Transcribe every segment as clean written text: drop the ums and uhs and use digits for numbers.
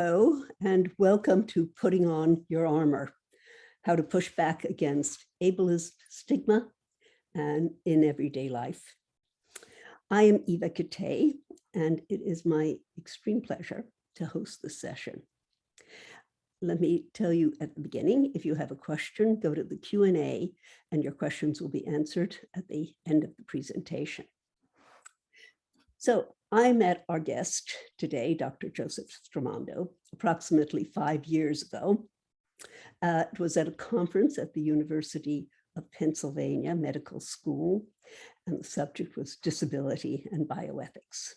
Hello, and welcome to Putting On Your Armor, how to push back against ableist stigma and in everyday life. I am Eva Kate, and it is my extreme pleasure to host this session. Let me tell you at the beginning, if you have a question, go to the Q&A and your questions will be answered at the end of the presentation. So I met our guest today, Dr. Joseph Stramando, approximately 5 years ago. It was at a conference at the University of Pennsylvania Medical School, and the subject was disability and bioethics.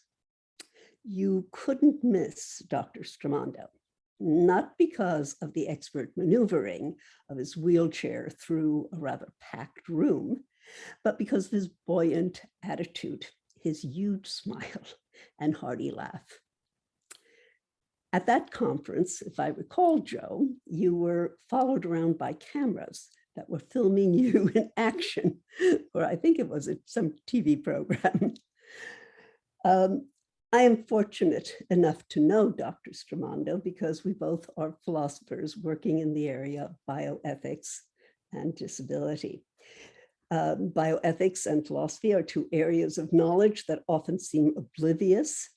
You couldn't miss Dr. Stramando, not because of the expert maneuvering of his wheelchair through a rather packed room, but because of his buoyant attitude, his huge smile and hearty laugh. At that conference, if I recall, Joe, you were followed around by cameras that were filming you in action, or I think it was some TV program. I am fortunate enough to know Dr. Stramando because we both are philosophers working in the area of bioethics and disability. Bioethics and philosophy are two areas of knowledge that often seem oblivious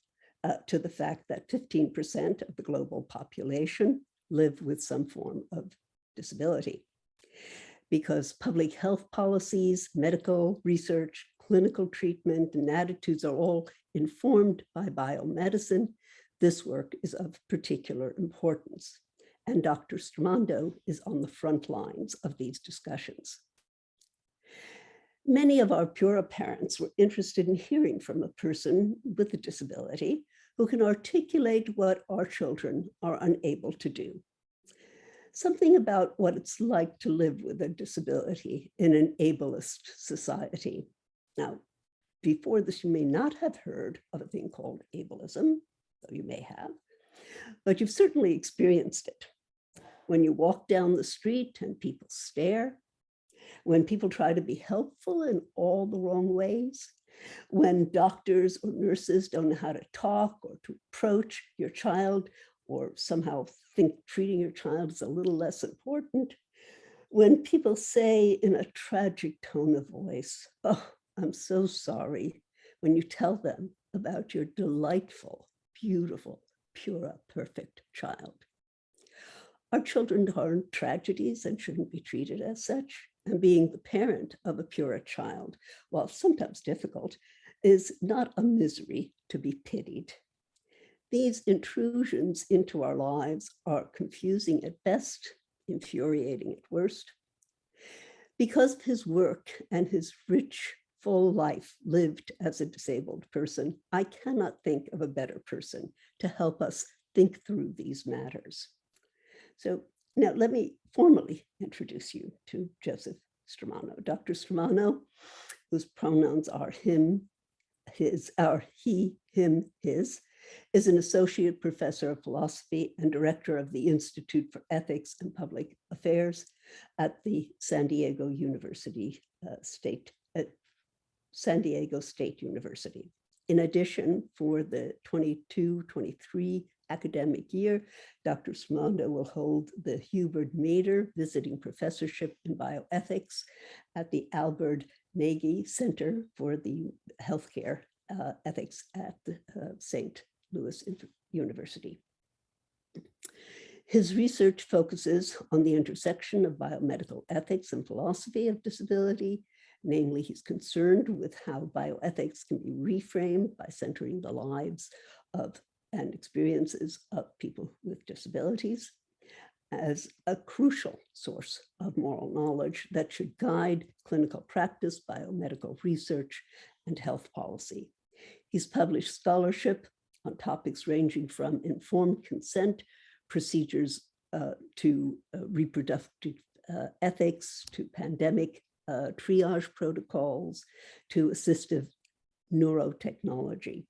to the fact that 15% of the global population live with some form of disability. Because public health policies, medical research, clinical treatment, and attitudes are all informed by biomedicine, this work is of particular importance. And Dr. Stramando is on the front lines of these discussions. Many of our PURA parents were interested in hearing from a person with a disability who can articulate what our children are unable to do. Something about what it's like to live with a disability in an ableist society. Now, before this, you may not have heard of a thing called ableism, though you may have, but you've certainly experienced it. When you walk down the street and people stare, when people try to be helpful in all the wrong ways, when doctors or nurses don't know how to talk or to approach your child, or somehow think treating your child is a little less important, when people say in a tragic tone of voice, "Oh, I'm so sorry," when you tell them about your delightful, beautiful, pure, perfect child. Our children aren't tragedies and shouldn't be treated as such. And being the parent of a PURA child, while sometimes difficult, is not a misery to be pitied. These intrusions into our lives are confusing at best, infuriating at worst. Because of his work and his rich, full life lived as a disabled person, I cannot think of a better person to help us think through these matters. So now let me formally introduce you to Joseph Stramando. Dr. Stramando, whose pronouns are him, his, he, him, his, is an associate professor of philosophy and director of the Institute for Ethics and Public Affairs at the San Diego State University. In addition, for the 22-23 academic year, Dr. Stramando will hold the Hubert Mader Visiting Professorship in Bioethics at the Albert Nagy Center for the Healthcare Ethics at the St. Louis University. His research focuses on the intersection of biomedical ethics and philosophy of disability. Namely, he's concerned with how bioethics can be reframed by centering the lives of and experiences of people with disabilities as a crucial source of moral knowledge that should guide clinical practice, biomedical research, and health policy. He's published scholarship on topics ranging from informed consent, procedures to reproductive ethics, to pandemic triage protocols, to assistive neurotechnology.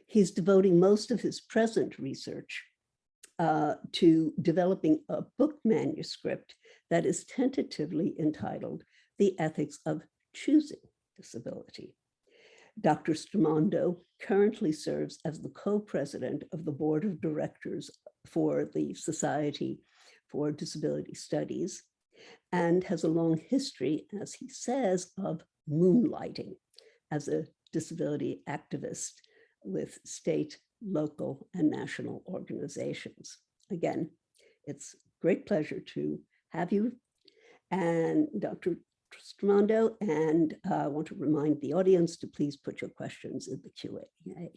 He's devoting most of his present research to developing a book manuscript that is tentatively entitled The Ethics of Choosing Disability. Dr. Stramando currently serves as the co-president of the board of directors for the Society for Disability Studies, and has a long history, as he says, of moonlighting as a disability activist with state, local, and national organizations. Again, it's a great pleasure to have you, and Dr. Trustamando, and I want to remind the audience to please put your questions in the Q&A.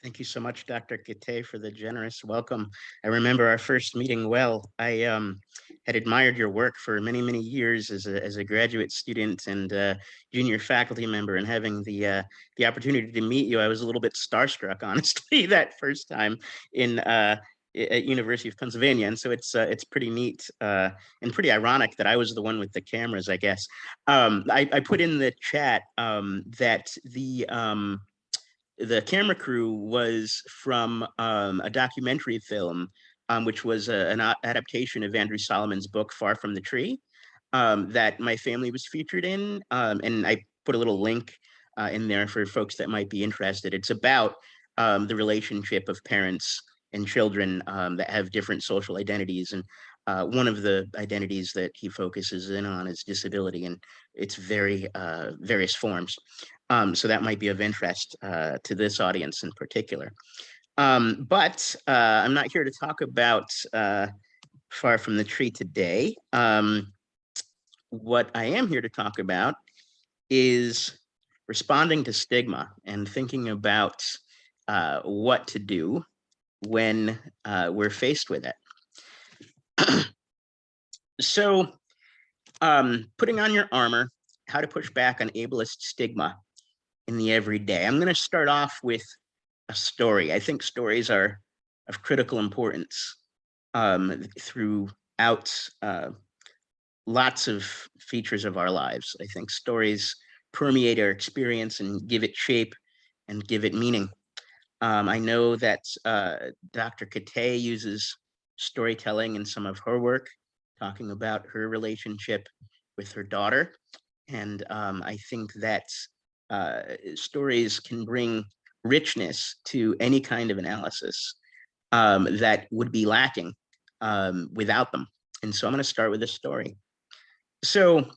Thank you so much, Dr. Kite, for the generous welcome. I remember our first meeting well. I had admired your work for many, many years as a graduate student and junior faculty member, and having the opportunity to meet you, I was a little bit starstruck, honestly, that first time in at University of Pennsylvania. And so it's pretty neat and pretty ironic that I was the one with the cameras, I guess. I put in the chat that the camera crew was from a documentary film, which was an adaptation of Andrew Solomon's book, Far from the Tree, that my family was featured in. And I put a little link in there for folks that might be interested. It's about the relationship of parents and children that have different social identities. And one of the identities that he focuses in on is disability, and its very various forms. So that might be of interest to this audience in particular. But I'm not here to talk about Far from the Tree today. What I am here to talk about is responding to stigma and thinking about what to do when we're faced with it. So putting on your armor, how to push back on ableist stigma in the everyday. I'm going to start off with a story. I think stories are of critical importance throughout lots of features of our lives. I think stories permeate our experience and give it shape and give it meaning. I know that Dr. Kite uses storytelling in some of her work, talking about her relationship with her daughter. And I think that stories can bring richness to any kind of analysis that would be lacking without them. And so I'm going to start with a story. So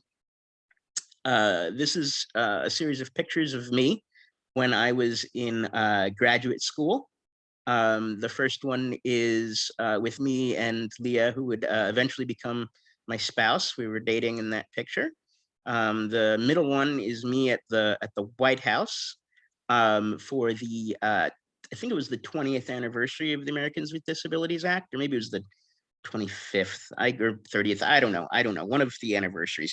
this is a series of pictures of me when I was in graduate school. The first one is with me and Leah, who would eventually become my spouse. We were dating in that picture. The middle one is me at the White House for the I think it was the 20th anniversary of the Americans with Disabilities Act, or maybe it was the 25th or 30th. I don't know. One of the anniversaries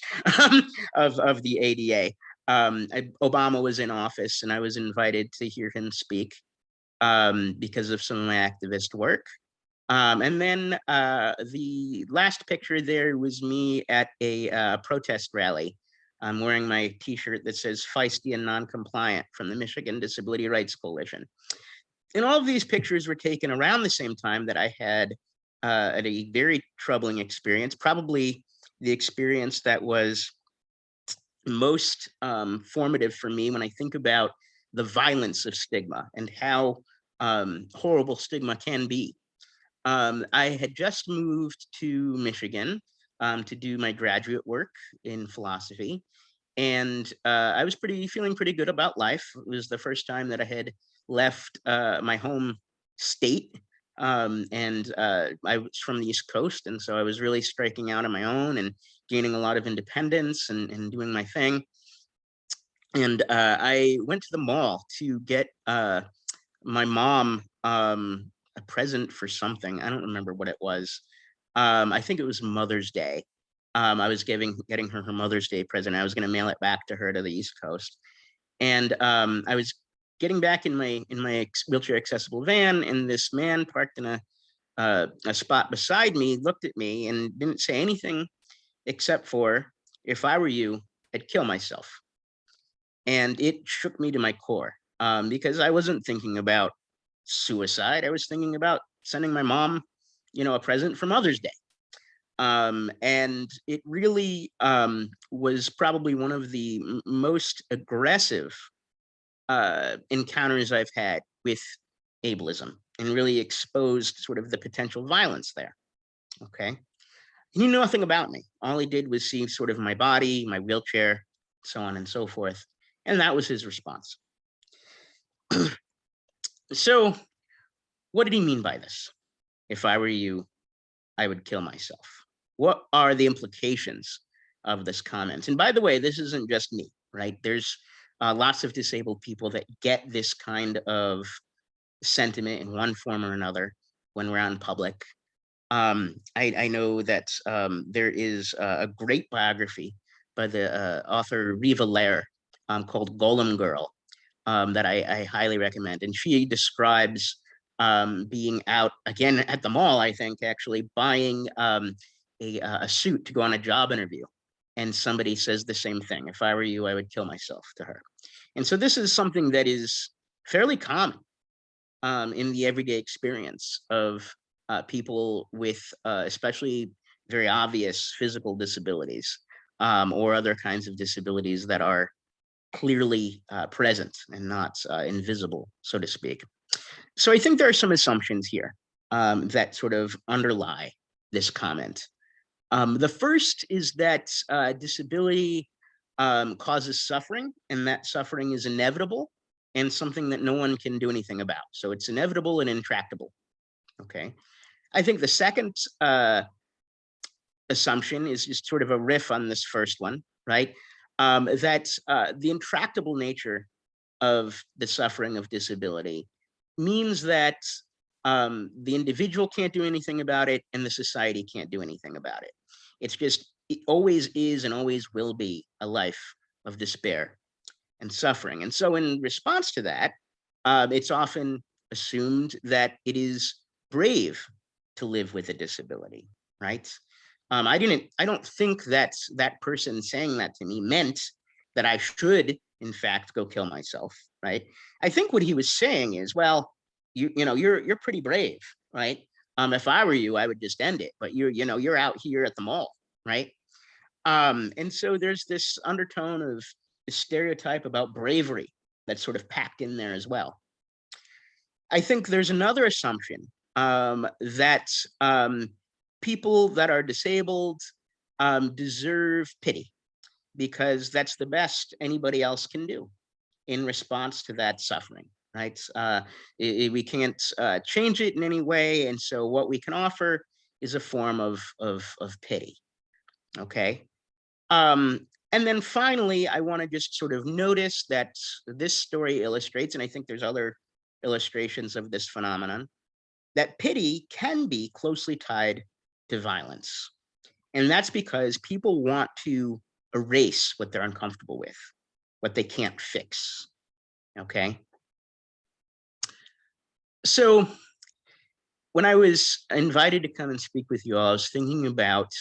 of the ADA. Obama was in office, and I was invited to hear him speak because of some of my activist work. And then the last picture there was me at a protest rally. I'm wearing my t-shirt that says "Feisty and Non-Compliant" from the Michigan Disability Rights Coalition. And all of these pictures were taken around the same time that I had a very troubling experience, probably the experience that was most formative for me when I think about the violence of stigma and how horrible stigma can be. I had just moved to Michigan to do my graduate work in philosophy, and I was feeling pretty good about life. It was the first time that I had left my home state, and I was from the East Coast, and so I was really striking out on my own and gaining a lot of independence and doing my thing. And I went to the mall to get my mom a present for something. I don't remember what it was. I think it was Mother's Day. I was getting her Mother's Day present. I was going to mail it back to her to the East Coast, and I was getting back in my wheelchair accessible van, and this man parked in a spot beside me looked at me and didn't say anything except for, "If I were you, I'd kill myself." And it shook me to my core because I wasn't thinking about suicide. I was thinking about sending my mom, a present for Mother's Day. And it really was probably one of the most aggressive encounters I've had with ableism. and really exposed sort of the potential violence there. Okay. He knew nothing about me. All he did was see sort of my body, my wheelchair, so on and so forth. And that was his response. So, what did he mean by this? If I were you, I would kill myself. What are the implications of this comment? And by the way, this isn't just me, right? There's lots of disabled people that get this kind of sentiment in one form or another when we're out in public. I know that there is a great biography by the author Riva Lair called Golem Girl that I highly recommend. And she describes being out again at the mall, I think, actually buying a suit to go on a job interview. And somebody says the same thing. If I were you, I would kill myself, to her. And so this is something that is fairly common in the everyday experience of people with especially very obvious physical disabilities or other kinds of disabilities that are clearly present and not invisible, so to speak. So I think there are some assumptions here that sort of underlie this comment. The first is that disability causes suffering, and that suffering is inevitable and something that no one can do anything about. So it's inevitable and intractable. Okay. I think the second assumption is just sort of a riff on this first one, right? That the intractable nature of the suffering of disability means that the individual can't do anything about it and the society can't do anything about it. It's just, it always is and always will be a life of despair and suffering. And so in response to that, it's often assumed that it is brave to live with a disability, right? I don't think that that person saying that to me meant that I should, in fact, go kill myself, right? I think what he was saying is, well, you're pretty brave, right? If I were you, I would just end it, but you're out here at the mall, right? And so there's this undertone of the stereotype about bravery that's sort of packed in there as well. I think there's another assumption that people that are disabled deserve pity because that's the best anybody else can do in response to that suffering, right? We can't change it in any way, and so what we can offer is a form of pity. Okay. And then finally, I want to just sort of notice that this story illustrates, and I think there's other illustrations of this phenomenon, that pity can be closely tied to violence. And that's because people want to erase what they're uncomfortable with, what they can't fix. Okay. So when I was invited to come and speak with you all, I was thinking about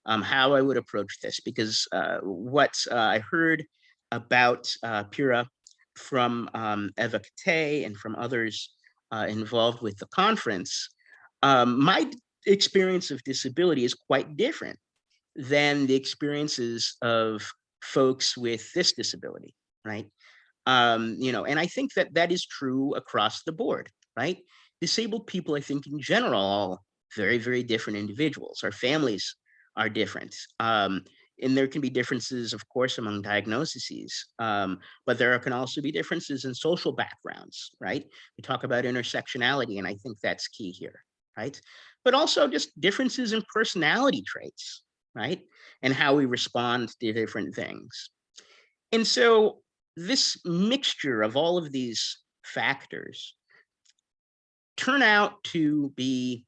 how I would approach this, because what I heard about PURA from Eva Kate and from others involved with the conference, my experience of disability is quite different than the experiences of folks with this disability, right? And I think that that is true across the board, right? Disabled people, I think in general, all very, very different individuals. Our families are different. And there can be differences, of course, among diagnoses, but there can also be differences in social backgrounds, right? We talk about intersectionality, and I think that's key here, right? But also just differences in personality traits, right? And how we respond to different things. And so this mixture of all of these factors turn out to be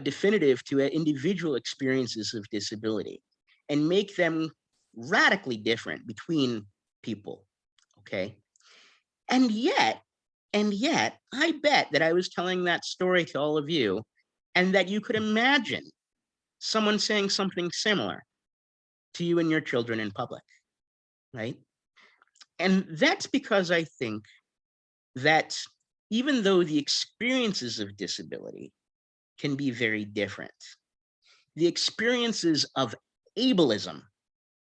definitive to individual experiences of disability and make them radically different between people, okay? And yet, I bet that I was telling that story to all of you and that you could imagine someone saying something similar to you and your children in public, right? And that's because I think that even though the experiences of disability can be very different, the experiences of ableism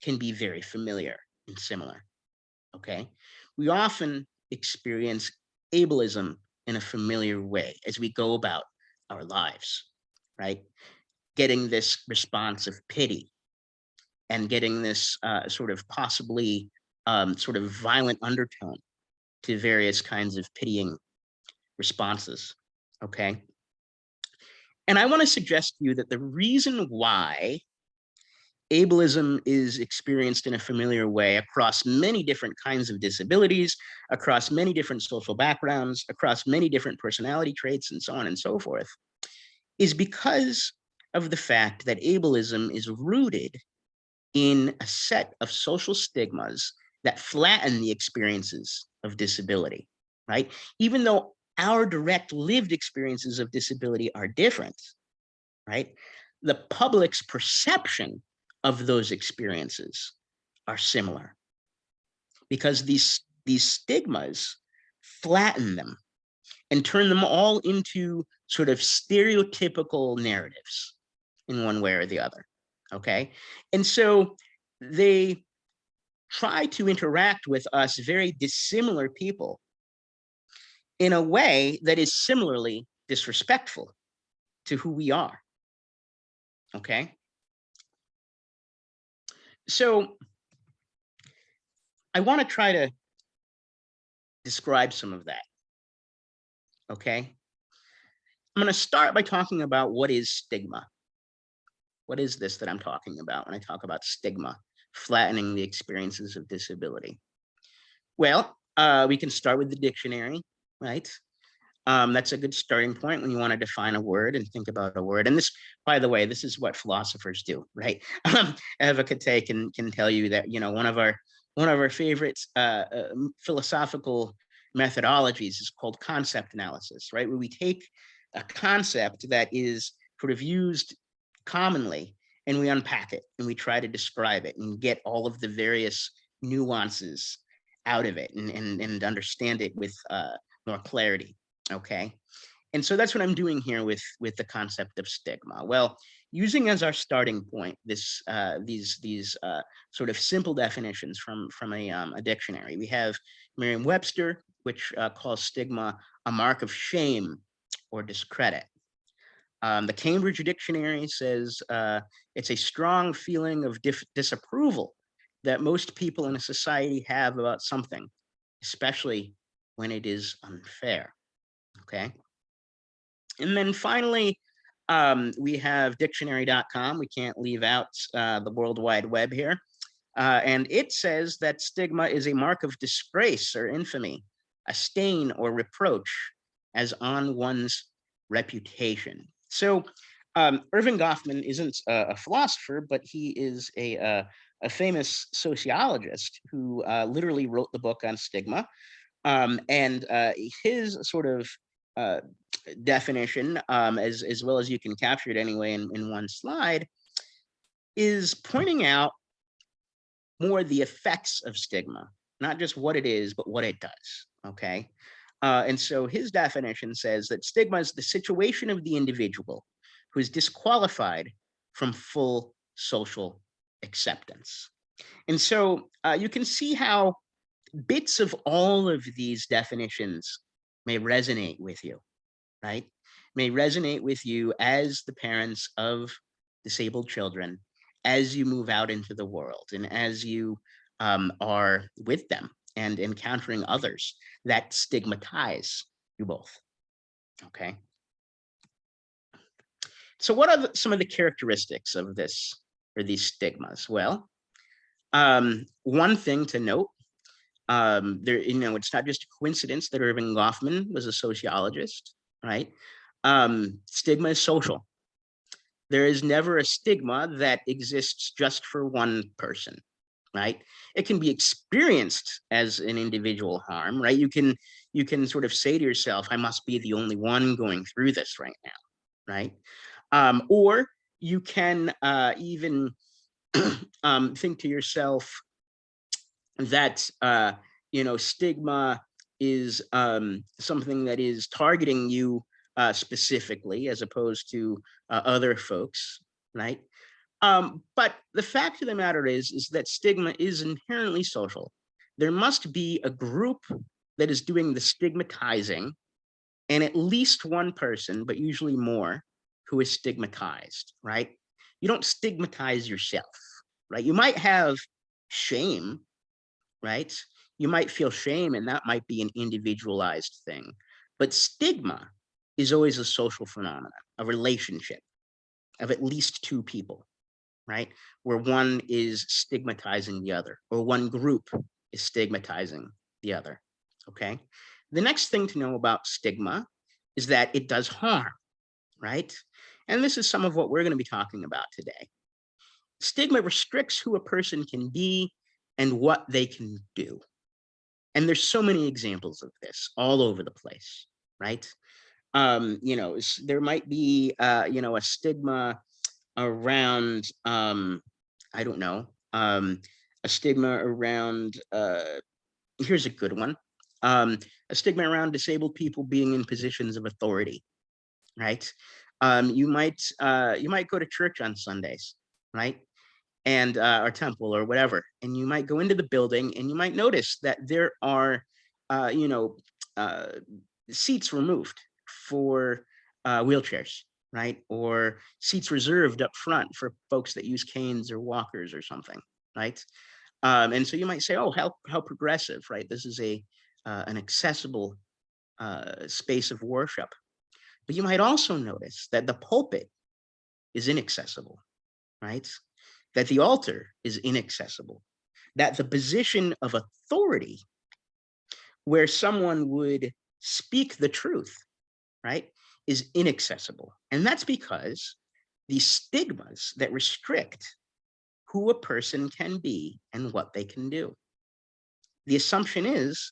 can be very familiar and similar, okay? We often experience ableism in a familiar way as we go about our lives, right? Getting this response of pity and getting this sort of possibly sort of violent undertone to various kinds of pitying responses, okay? And I want to suggest to you that the reason why ableism is experienced in a familiar way across many different kinds of disabilities, across many different social backgrounds, across many different personality traits, and so on and so forth, is because of the fact that ableism is rooted in a set of social stigmas that flatten the experiences of disability, right? Even though our direct lived experiences of disability are different, right? The public's perception of those experiences are similar because these stigmas flatten them and turn them all into sort of stereotypical narratives in one way or the other, okay? And so they try to interact with us very dissimilar people in a way that is similarly disrespectful to who we are, okay? So I want to try to describe some of that, okay? I'm going to start by talking about what is stigma. What is this that I'm talking about when I talk about stigma, flattening the experiences of disability? Well, we can start with the dictionary, right? That's a good starting point when you want to define a word and think about a word. And this, by the way, this is what philosophers do, right? Advocate can tell you that, you know, one of our favorite philosophical methodologies is called concept analysis, right? Where we take a concept that is sort of used commonly and we unpack it and we try to describe it and get all of the various nuances out of it and understand it with more clarity. Okay. And so that's what I'm doing here with the concept of stigma. Well, using as our starting point these sort of simple definitions from a dictionary, we have Merriam-Webster, which calls stigma a mark of shame or discredit. The Cambridge Dictionary says it's a strong feeling of disapproval that most people in a society have about something, especially when it is unfair. Okay. And then finally, we have dictionary.com. We can't leave out the World Wide Web here. And it says that stigma is a mark of disgrace or infamy, a stain or reproach as on one's reputation. So Irving Goffman isn't a philosopher, but he is a famous sociologist who literally wrote the book on stigma. And his sort of definition, as well as you can capture it anyway in one slide, is pointing out more the effects of stigma, not just what it is, but what it does, okay? And so his definition says that stigma is the situation of the individual who is disqualified from full social acceptance. And so you can see how bits of all of these definitions may resonate with you, right? May resonate with you as the parents of disabled children, as you move out into the world and as you are with them and encountering others that stigmatize you both, okay? So what are some of the characteristics of this or these stigmas? Well, one thing to note, there, you know, it's not just a coincidence that Irving Goffman was a sociologist, right? Stigma is social. There is never a stigma that exists just for one person, right? It can be experienced as an individual harm, right? You can sort of say to yourself, I must be the only one going through this right now, right? Or you can even think to yourself that you know, stigma is something that is targeting you specifically as opposed to other folks, right? But the fact of the matter is that stigma is inherently social. There must be a group that is doing the stigmatizing and at least one person, but usually more, who is stigmatized, right? You don't stigmatize yourself, right? You might have shame, right? You might feel shame, and that might be an individualized thing. But stigma is always a social phenomenon, a relationship of at least two people, right? Where one is stigmatizing the other, or one group is stigmatizing the other, okay? The next thing to know about stigma is that it does harm, right? And this is some of what we're going to be talking about today. Stigma restricts who a person can be and what they can do. And there's so many examples of this all over the place, right? There might be, a stigma around, I don't know, a stigma around, here's a good one, a stigma around disabled people being in positions of authority, right? You might go to church on Sundays, right? And or temple or whatever, and you might go into the building and you might notice that there are, uh, you know, uh, seats removed for wheelchairs, right? Or seats reserved up front for folks that use canes or walkers or something, right? And so you might say, "Oh, how progressive, right? This is a an accessible space of worship." But you might also notice that the pulpit is inaccessible, right? That the altar is inaccessible, that the position of authority where someone would speak the truth, right, is inaccessible. And that's because these stigmas that restrict who a person can be and what they can do. The assumption is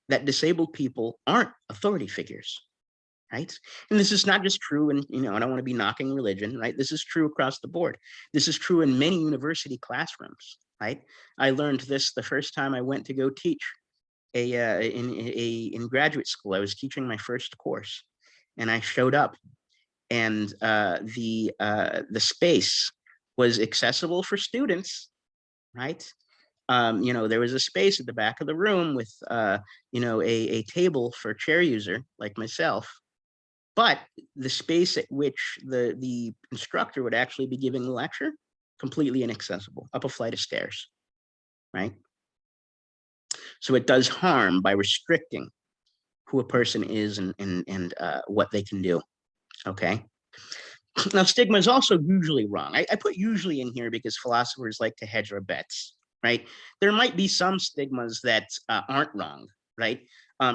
that disabled people aren't authority figures, right? And this is not just true, and I don't want to be knocking religion, right? This is true across the board. This is true in many university classrooms, right? I learned this the first time I went to go teach in graduate school. I was teaching my first course, and I showed up, and the space was accessible for students, right? There was a space at the back of the room with a table for a chair user like myself, but the space at which the instructor would actually be giving the lecture, completely inaccessible, up a flight of stairs, right? So it does harm by restricting who a person is and what they can do, okay? Now, stigma is also usually wrong. I put usually in here because philosophers like to hedge our bets, right? There might be some stigmas that aren't wrong, right?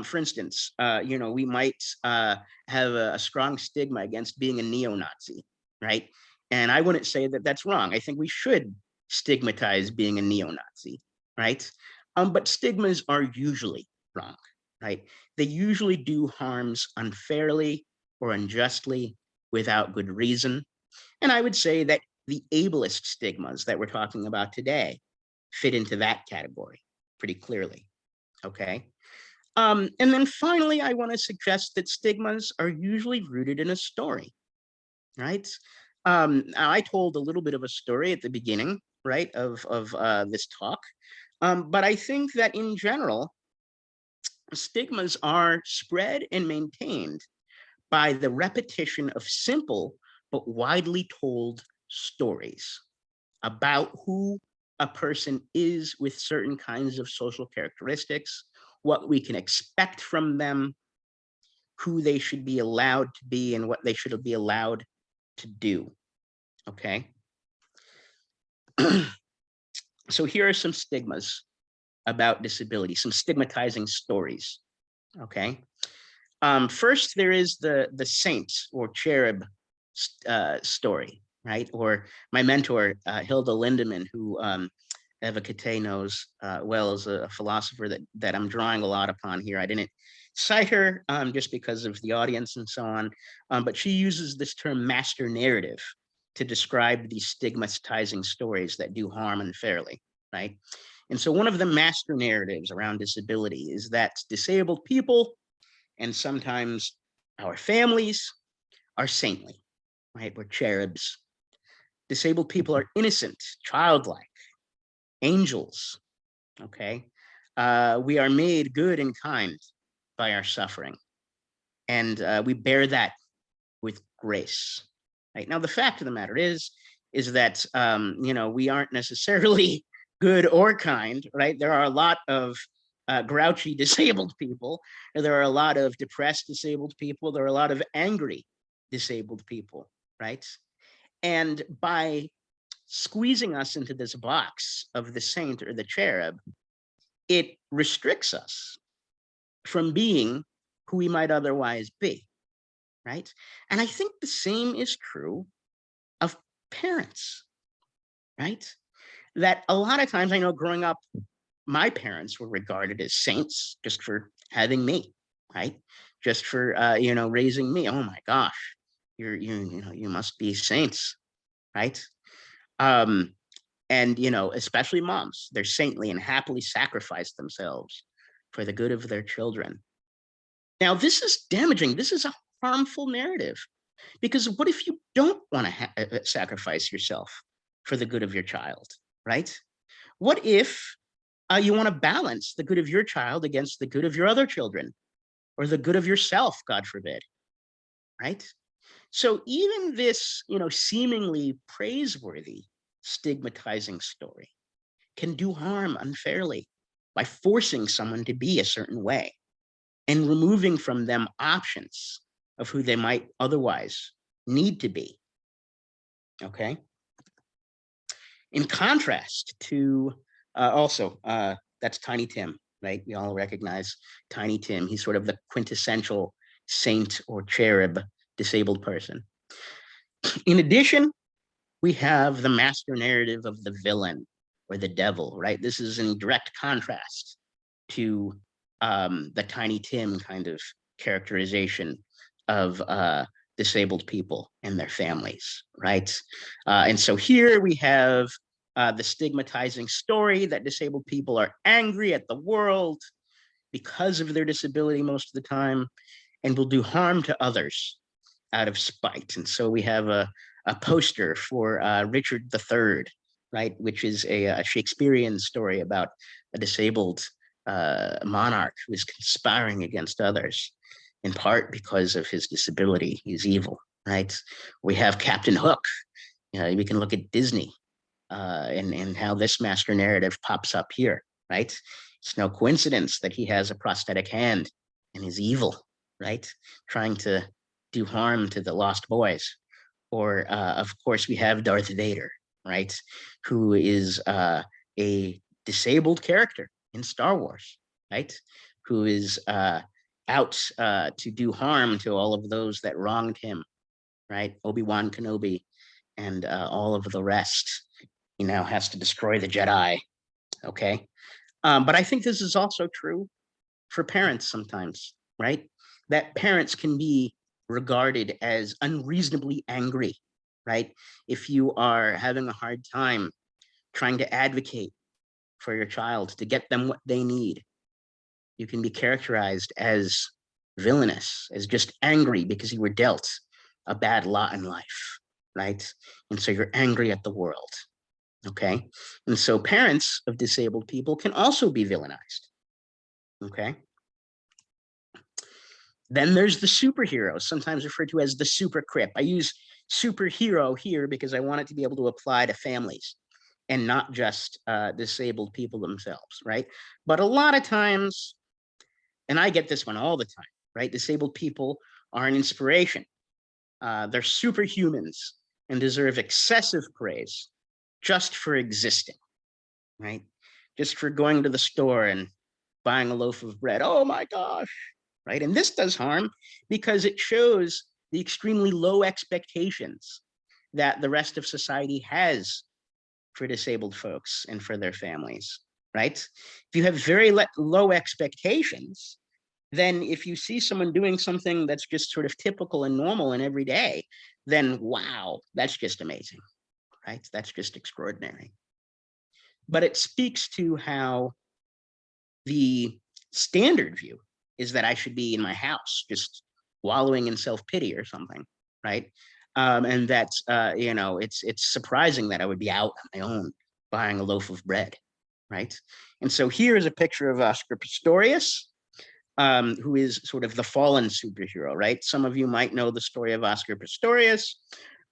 For instance, we might have a strong stigma against being a neo-Nazi, right? And I wouldn't say that that's wrong. I think we should stigmatize being a neo-Nazi, right? But stigmas are usually wrong, right? They usually do harms unfairly or unjustly without good reason. And I would say that the ableist stigmas that we're talking about today fit into that category pretty clearly, okay? And then finally, I want to suggest that stigmas are usually rooted in a story, right? I told a little bit of a story at the beginning, right, of this talk, but I think that in general, stigmas are spread and maintained by the repetition of simple but widely told stories about who a person is with certain kinds of social characteristics, what we can expect from them, who they should be allowed to be, and what they should be allowed to do. Okay. So here are some stigmas about disability, some stigmatizing stories. Okay. First, there is the saint or cherub story, right? Or my mentor, Hilda Lindemann, who Eva Kate knows well, as a philosopher that I'm drawing a lot upon here. I didn't cite her just because of the audience and so on, but she uses this term master narrative to describe these stigmatizing stories that do harm unfairly, right? And so one of the master narratives around disability is that disabled people and sometimes our families are saintly, right? We're cherubs. Disabled people are innocent, childlike, angels, okay? We are made good and kind by our suffering. and we bear that with grace. Right now, the fact of the matter is that we aren't necessarily good or kind. Right? There are a lot of grouchy disabled people. There are a lot of depressed disabled people. There are a lot of angry disabled people. Right? And by squeezing us into this box of the saint or the cherub, it restricts us from being who we might otherwise be, right? And I think the same is true of parents, right? That a lot of times, I know growing up, my parents were regarded as saints just for having me, right? Just for raising me. Oh my gosh, you must be saints, right? And especially moms, they're saintly and happily sacrifice themselves for the good of their children. Now, this is damaging. This is a harmful narrative, because what if you don't want to sacrifice yourself for the good of your child, right? What if you want to balance the good of your child against the good of your other children, or the good of yourself, God forbid, right? So even this, seemingly praiseworthy, stigmatizing story can do harm unfairly by forcing someone to be a certain way and removing from them options of who they might otherwise need to be. Okay. In contrast to that's Tiny Tim, right? We all recognize Tiny Tim. He's sort of the quintessential saint or cherub disabled person. In addition, we have the master narrative of the villain or the devil, right? This is in direct contrast to the Tiny Tim kind of characterization of disabled people and their families, right? And so here we have the stigmatizing story that disabled people are angry at the world because of their disability most of the time, and will do harm to others out of spite. And so we have a poster for Richard III, right, which is a Shakespearean story about a disabled monarch who is conspiring against others, in part because of his disability. He's evil, right? We have Captain Hook. We can look at Disney and how this master narrative pops up here, right? It's no coincidence that he has a prosthetic hand and is evil, right? Trying to do harm to the lost boys. Or, of course, we have Darth Vader, right? Who is a disabled character in Star Wars, right? Who is out to do harm to all of those that wronged him, right? Obi-Wan Kenobi and all of the rest. He now has to destroy the Jedi, okay? But I think this is also true for parents sometimes, right? That parents can be regarded as unreasonably angry, right? If you are having a hard time trying to advocate for your child to get them what they need, you can be characterized as villainous, as just angry because you were dealt a bad lot in life, right? And so you're angry at the world, okay? And so parents of disabled people can also be villainized, okay? Then there's the superhero, sometimes referred to as the super crip. I use superhero here because I want it to be able to apply to families and not just disabled people themselves, right? But a lot of times, and I get this one all the time, right? Disabled people are an inspiration. They're superhumans and deserve excessive praise just for existing, right? Just for going to the store and buying a loaf of bread. Oh my gosh, right? And this does harm because it shows the extremely low expectations that the rest of society has for disabled folks and for their families, right? If you have very low expectations, then if you see someone doing something that's just sort of typical and normal and every day, then wow, that's just amazing, right? That's just extraordinary. But it speaks to how the standard view is that I should be in my house just wallowing in self-pity or something, right? And that's, it's surprising that I would be out on my own buying a loaf of bread, right? And so here is a picture of Oscar Pistorius. who is sort of the fallen superhero, right? Some of you might know the story of Oscar Pistorius,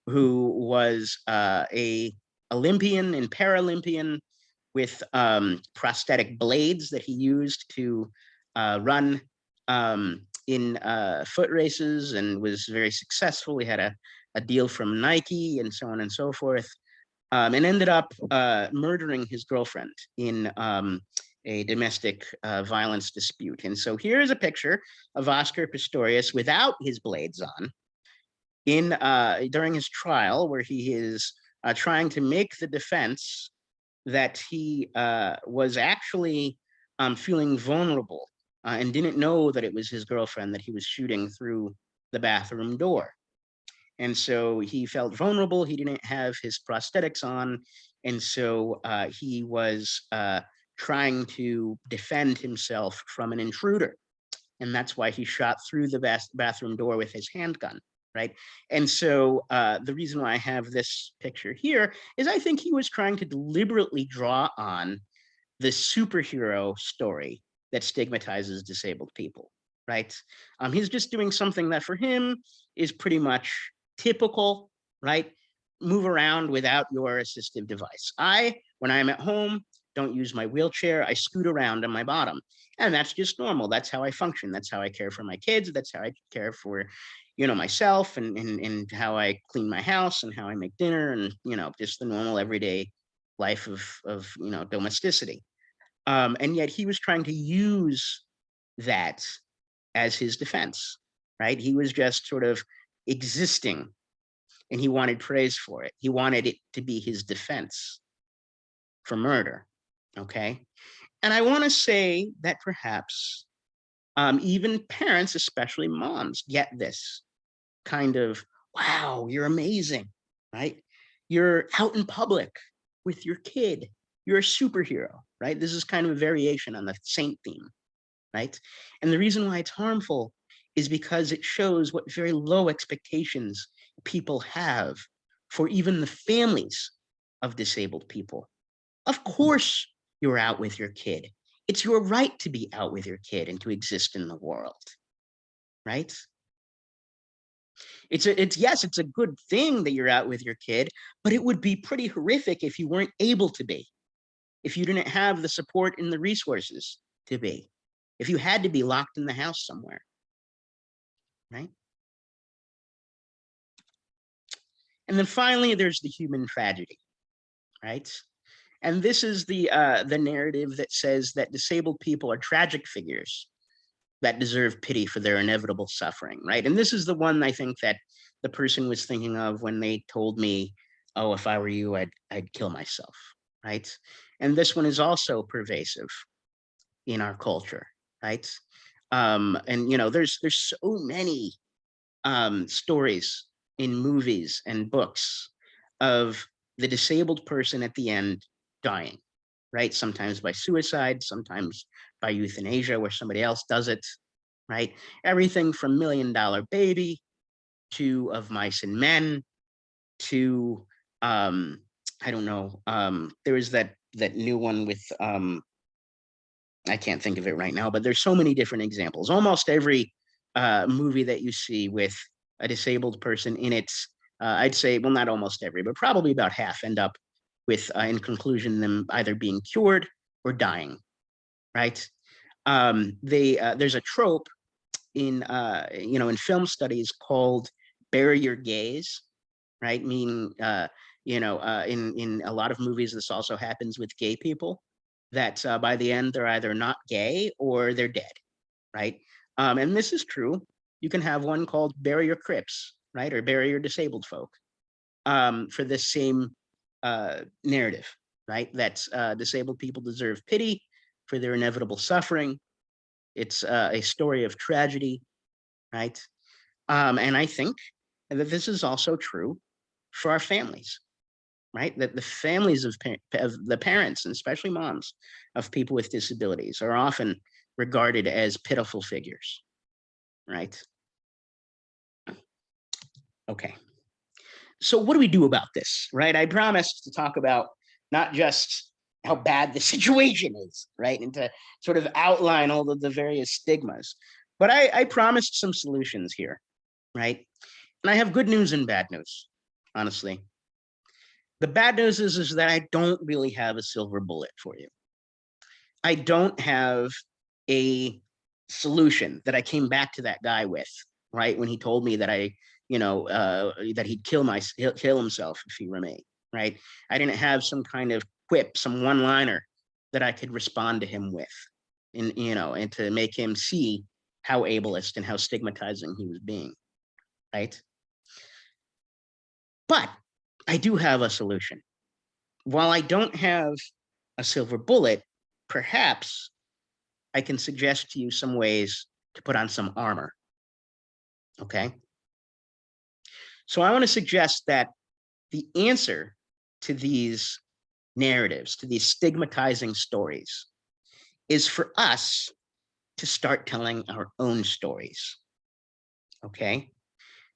who was a Olympian and Paralympian with prosthetic blades that he used to run in foot races and was very successful. He had a deal from Nike and so on and so forth, and ended up murdering his girlfriend in a domestic violence dispute. And so here is a picture of Oscar Pistorius without his blades on in during his trial, where he is trying to make the defense that he was actually feeling vulnerable and didn't know that it was his girlfriend that he was shooting through the bathroom door. And so he felt vulnerable. He didn't have his prosthetics on. And so he was trying to defend himself from an intruder. And that's why he shot through the bathroom door with his handgun, right? And so the reason why I have this picture here is I think he was trying to deliberately draw on the superhero story that stigmatizes disabled people, right? He's just doing something that for him is pretty much typical, right? Move around without your assistive device. When I'm at home, don't use my wheelchair. I scoot around on my bottom. And that's just normal. That's how I function. That's how I care for my kids. That's how I care for, myself and how I clean my house and how I make dinner and, just the normal everyday life of domesticity. And yet he was trying to use that as his defense, right? He was just sort of existing and he wanted praise for it. He wanted it to be his defense for murder, okay? And I want to say that perhaps even parents, especially moms, get this kind of, wow, you're amazing, right? You're out in public with your kid. You're a superhero, right? This is kind of a variation on the saint theme, right? And the reason why it's harmful is because it shows what very low expectations people have for even the families of disabled people. Of course, you're out with your kid. It's your right to be out with your kid and to exist in the world, right? It's a good thing that you're out with your kid, but it would be pretty horrific if you weren't able to be, if you didn't have the support and the resources to be, if you had to be locked in the house somewhere, right? And then finally, there's the human tragedy, right? And this is the narrative that says that disabled people are tragic figures that deserve pity for their inevitable suffering, right? And this is the one I think that the person was thinking of when they told me, oh, if I were you, I'd kill myself, right? And this one is also pervasive in our culture, right? And there's so many stories in movies and books of the disabled person at the end dying, right? Sometimes by suicide, sometimes by euthanasia, where somebody else does it, right? Everything from $1 Million Baby to Of Mice and Men to I don't know. There was that new one with I can't think of it right now, but there's so many different examples. Almost every movie that you see with a disabled person in it, I'd say, well, not almost every, but probably about half end up with, in conclusion, them either being cured or dying, right? There's a trope in in film studies called bury your gaze, right? Meaning, in a lot of movies, this also happens with gay people, that by the end they're either not gay or they're dead, right? And this is true. You can have one called Bury Your Crips, right, or Bury Your Disabled Folk, for this same narrative, right? That disabled people deserve pity for their inevitable suffering. It's a story of tragedy, right? And I think that this is also true for our families, right? That the families of the parents, and especially moms, of people with disabilities are often regarded as pitiful figures, right? Okay. So what do we do about this, right? I promised to talk about not just how bad the situation is, right? And to sort of outline all of the various stigmas. But I promised some solutions here, right? And I have good news and bad news, honestly. The bad news is that I don't really have a silver bullet for you. I don't have a solution that I came back to that guy with, right? When he told me that that he'd kill himself if he remained, right? I didn't have some kind of quip, some one-liner that I could respond to him with, and to make him see how ableist and how stigmatizing he was being, right? But I do have a solution. While I don't have a silver bullet, perhaps I can suggest to you some ways to put on some armor. Okay. So I want to suggest that the answer to these narratives, to these stigmatizing stories, is for us to start telling our own stories. Okay.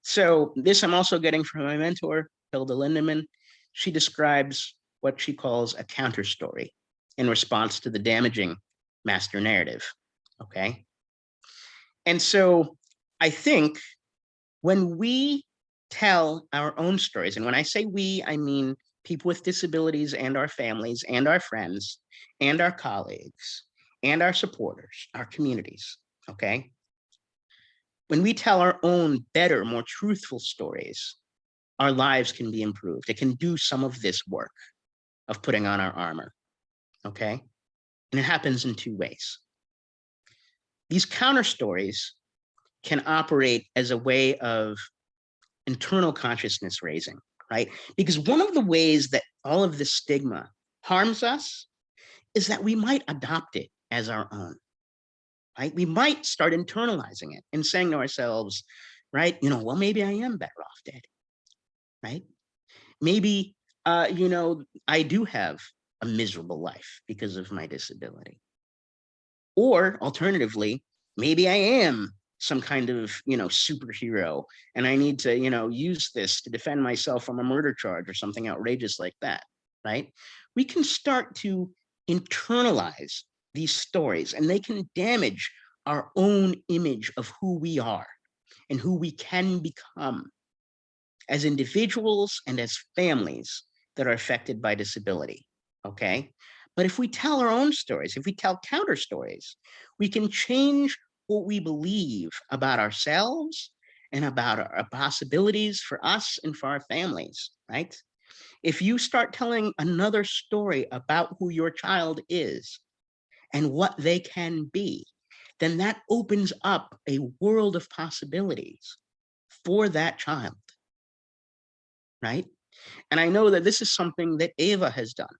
So this I'm also getting from my mentor, Hilda Lindemann. She describes what she calls a counter story in response to the damaging master narrative. Okay. And so I think when we tell our own stories, and when I say we, I mean people with disabilities and our families and our friends and our colleagues and our supporters, our communities, okay? When we tell our own better, more truthful stories, our lives can be improved. It can do some of this work of putting on our armor, okay? And it happens in two ways. These counter stories can operate as a way of internal consciousness raising, right? Because one of the ways that all of this stigma harms us is that we might adopt it as our own, right? We might start internalizing it and saying to ourselves, right, well, maybe I am better off dead, right? Maybe, I do have a miserable life because of my disability. Or alternatively, maybe I am some kind of, superhero, and I need to, use this to defend myself from a murder charge or something outrageous like that, right? We can start to internalize these stories, and they can damage our own image of who we are and who we can become as individuals and as families that are affected by disability, okay? But if we tell our own stories, if we tell counter stories, we can change what we believe about ourselves and about our possibilities for us and for our families, right? If you start telling another story about who your child is and what they can be, then that opens up a world of possibilities for that child, right? And I know that this is something that Ava has done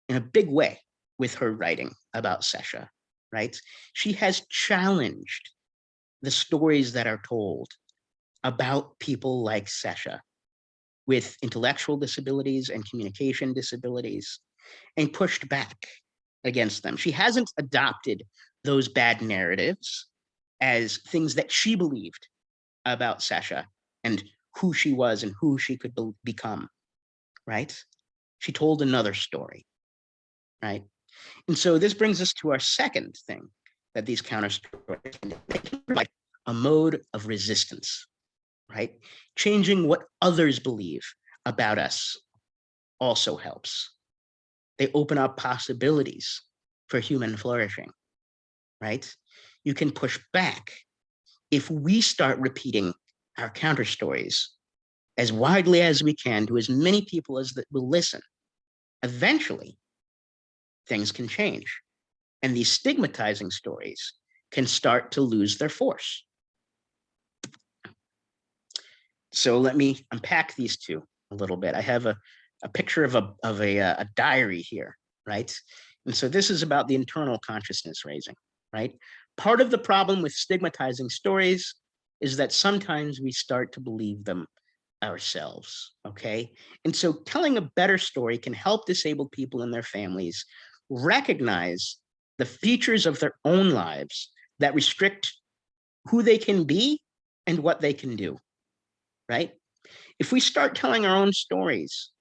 in a big way with her writing about Sesha, right? She has challenged the stories that are told about people like Sesha with intellectual disabilities and communication disabilities and pushed back against them. She hasn't adopted those bad narratives as things that she believed about Sesha and who she was and who she could become, right? She told another story, right? And so this brings us to our second thing that these counter stories can provide, a mode of resistance, right? Changing what others believe about us also helps. They open up possibilities for human flourishing, right? You can push back if we start repeating our counter stories as widely as we can to as many people as that will listen. Eventually, things can change, and these stigmatizing stories can start to lose their force. So let me unpack these two a little bit. I have a picture of a diary here, right? And so this is about the internal consciousness raising, right? Part of the problem with stigmatizing stories is that sometimes we start to believe them ourselves, okay? And so telling a better story can help disabled people and their families recognize the features of their own lives that restrict who they can be and what they can do, right? If we start telling our own stories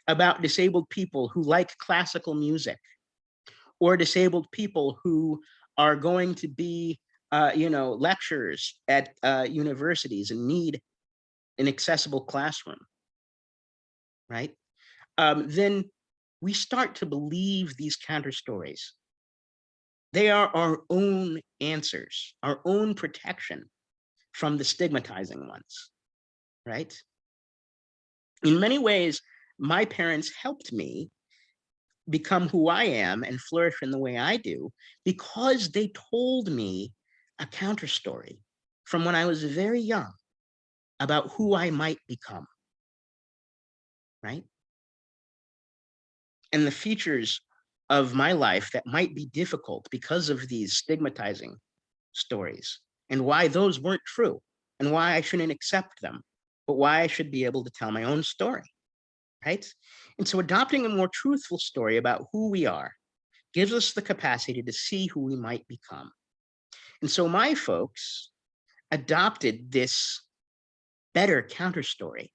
about disabled people who like classical music, or disabled people who are going to be, lecturers at universities and need an accessible classroom, right? Then we start to believe these counter stories. They are our own answers, our own protection from the stigmatizing ones, right? In many ways, my parents helped me become who I am and flourish in the way I do because they told me a counter story from when I was very young about who I might become, right? And the features of my life that might be difficult because of these stigmatizing stories, and why those weren't true, and why I shouldn't accept them, but why I should be able to tell my own story, right? And so adopting a more truthful story about who we are gives us the capacity to see who we might become. And so my folks adopted this better counter story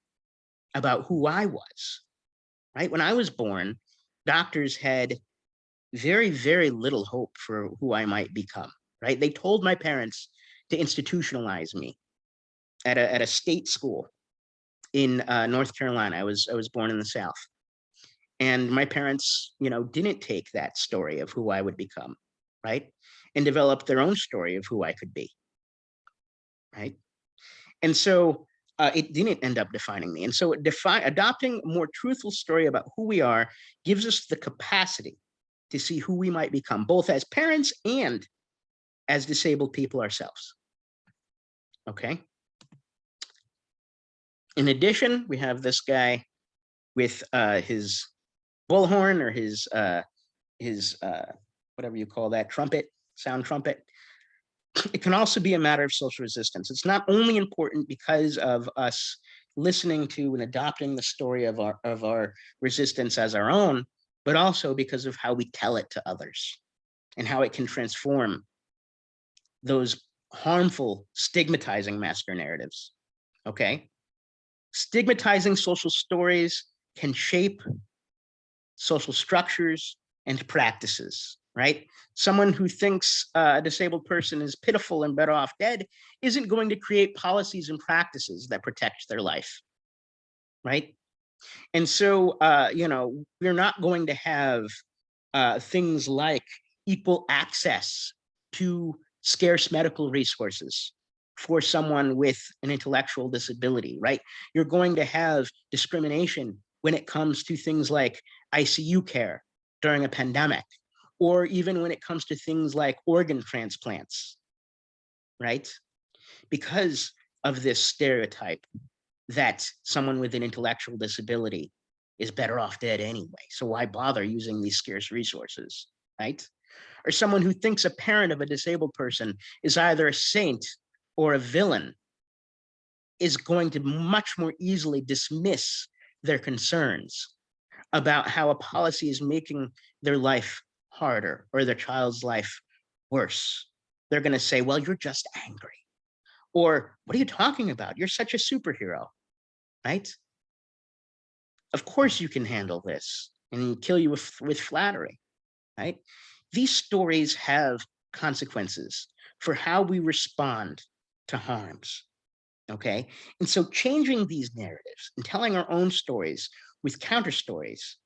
about who I was, right? When I was born, doctors had very, very little hope for who I might become, right? They told my parents to institutionalize me at a state school in North Carolina. I was born in the South, and my parents, didn't take that story of who I would become, right, and developed their own story of who I could be, right? And so it didn't end up defining me. And so adopting a more truthful story about who we are gives us the capacity to see who we might become, both as parents and as disabled people ourselves. Okay. In addition, we have this guy with his bullhorn, or his whatever you call that, trumpet, sound trumpet. It can also be a matter of social resistance. It's not only important because of us listening to and adopting the story of our resistance as our own, but also because of how we tell it to others and how it can transform those harmful, stigmatizing master narratives. Okay? Stigmatizing social stories can shape social structures and practices, right? Someone who thinks a disabled person is pitiful and better off dead isn't going to create policies and practices that protect their life, right? And so, we're not going to have things like equal access to scarce medical resources for someone with an intellectual disability, right? You're going to have discrimination when it comes to things like ICU care during a pandemic, or even when it comes to things like organ transplants, right? Because of this stereotype that someone with an intellectual disability is better off dead anyway. So why bother using these scarce resources, right? Or someone who thinks a parent of a disabled person is either a saint or a villain is going to much more easily dismiss their concerns about how a policy is making their life harder or their child's life worse. They're going to say, well, you're just angry. Or, what are you talking about? You're such a superhero, right? Of course you can handle this, and kill you with flattery, right? These stories have consequences for how we respond to harms, okay? And so changing these narratives and telling our own stories with counter stories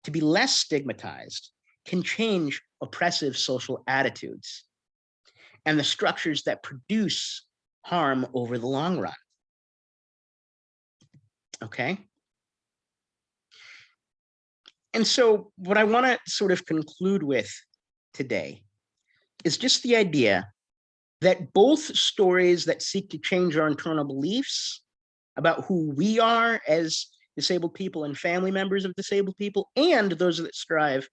to be less stigmatized can change oppressive social attitudes and the structures that produce harm over the long run, okay? And so what I want to sort of conclude with today is just the idea that both stories that seek to change our internal beliefs about who we are as disabled people and family members of disabled people, and those that strive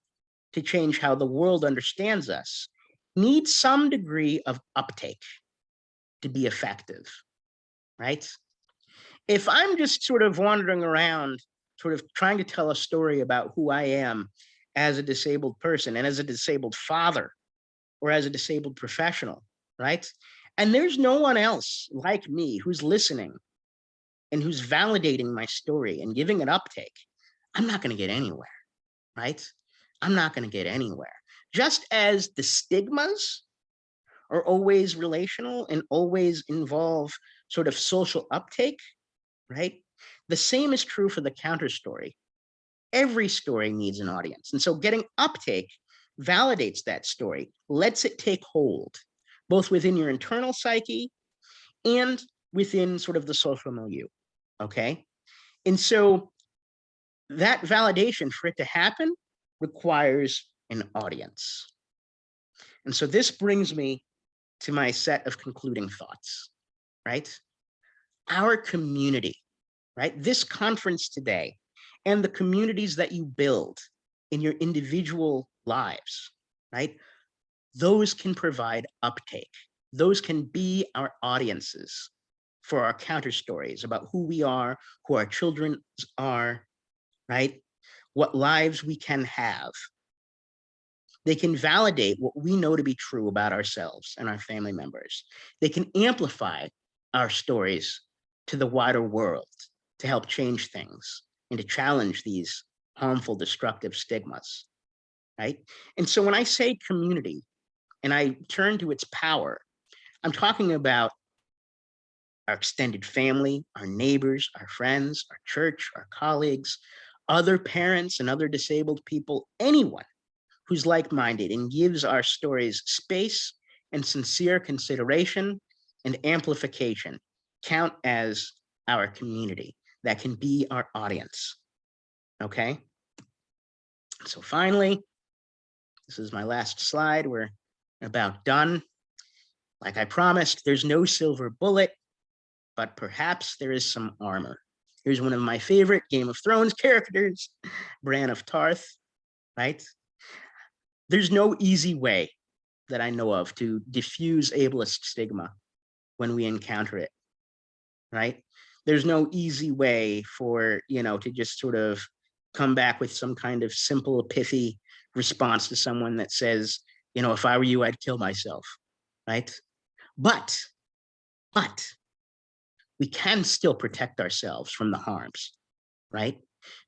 to change how the world understands us, need some degree of uptake to be effective, right? If I'm just sort of wandering around, sort of trying to tell a story about who I am as a disabled person and as a disabled father or as a disabled professional, right? And there's no one else like me who's listening and who's validating my story and giving it uptake, I'm not going to get anywhere, right? I'm not going to get anywhere. Just as the stigmas are always relational and always involve sort of social uptake, right? The same is true for the counter story. Every story needs an audience. And so getting uptake validates that story, lets it take hold, both within your internal psyche and within sort of the social milieu, okay? And so that validation, for it to happen, requires an audience. And so this brings me to my set of concluding thoughts, right? Our community, right? This conference today and the communities that you build in your individual lives, right? Those can provide uptake. Those can be our audiences for our counter stories about who we are, who our children are, right? What lives we can have. They can validate what we know to be true about ourselves and our family members. They can amplify our stories to the wider world to help change things and to challenge these harmful, destructive stigmas, right? And so when I say community and I turn to its power, I'm talking about our extended family, our neighbors, our friends, our church, our colleagues, other parents and other disabled people, anyone who's like-minded and gives our stories space and sincere consideration and amplification count as our community. That can be our audience, okay? So finally, this is my last slide. We're about done. Like I promised, there's no silver bullet, but perhaps there is some armor. Here's one of my favorite Game of Thrones characters, Bran of Tarth, right? There's no easy way that I know of to diffuse ableist stigma when we encounter it, right? There's no easy way for, to just sort of come back with some kind of simple, pithy response to someone that says, if I were you, I'd kill myself, right? But we can still protect ourselves from the harms, right?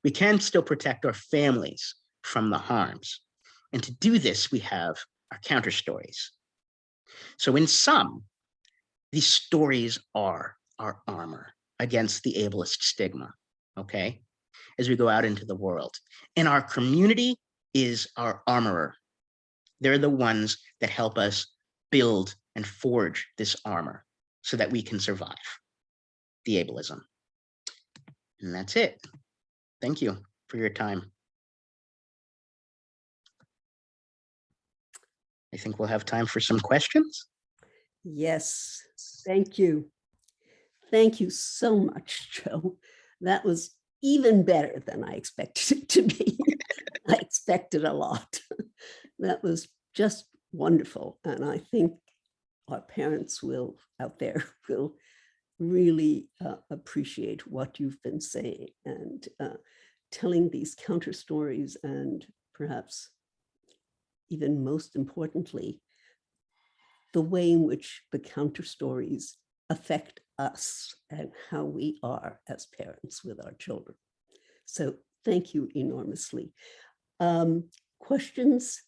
We can still protect our families from the harms. And to do this, we have our counter stories. So in sum, these stories are our armor against the ableist stigma, okay? As we go out into the world. And our community is our armorer. They're the ones that help us build and forge this armor so that we can survive the ableism. And that's it. Thank you for your time. I think we'll have time for some questions. Yes, thank you. Thank you so much, Joe. That was even better than I expected it to be. I expected a lot. That was just wonderful. And I think our parents out there will really appreciate what you've been saying and telling these counter stories, and perhaps even most importantly, the way in which the counter stories affect us and how we are as parents with our children. So thank you enormously. Questions,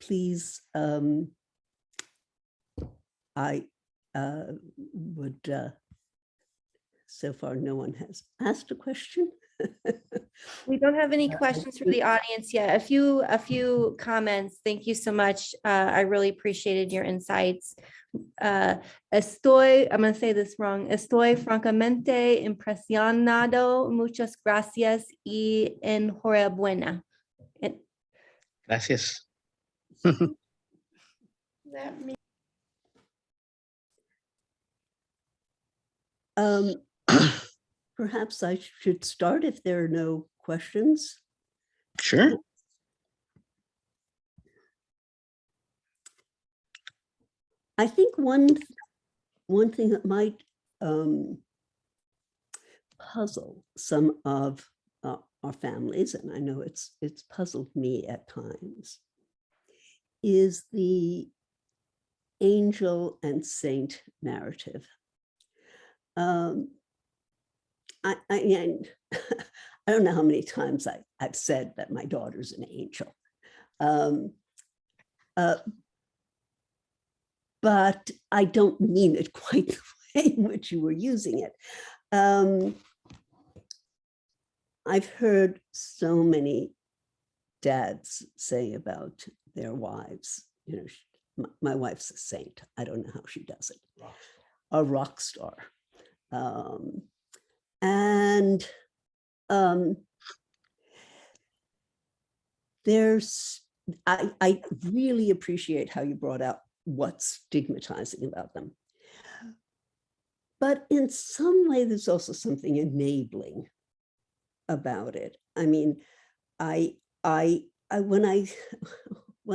please. I would, so far no one has asked a question. We don't have any questions from the audience yet. A few comments. Thank you so much. I really appreciated your insights. I'm going to say this wrong. Estoy francamente impresionado. Muchas gracias y enhorabuena. Gracias. Perhaps I should start if there are no questions. Sure. I think one thing that might puzzle some of our families, and I know it's puzzled me at times, is the angel and saint narrative. I don't know how many times I've said that my daughter's an angel. But I don't mean it quite the way in which you were using it. I've heard so many dads say about their wives, you know, my wife's a saint. I don't know how she does it. A rock star. I really appreciate how you brought out what's stigmatizing about them. But in some way, there's also something enabling about it. I mean, when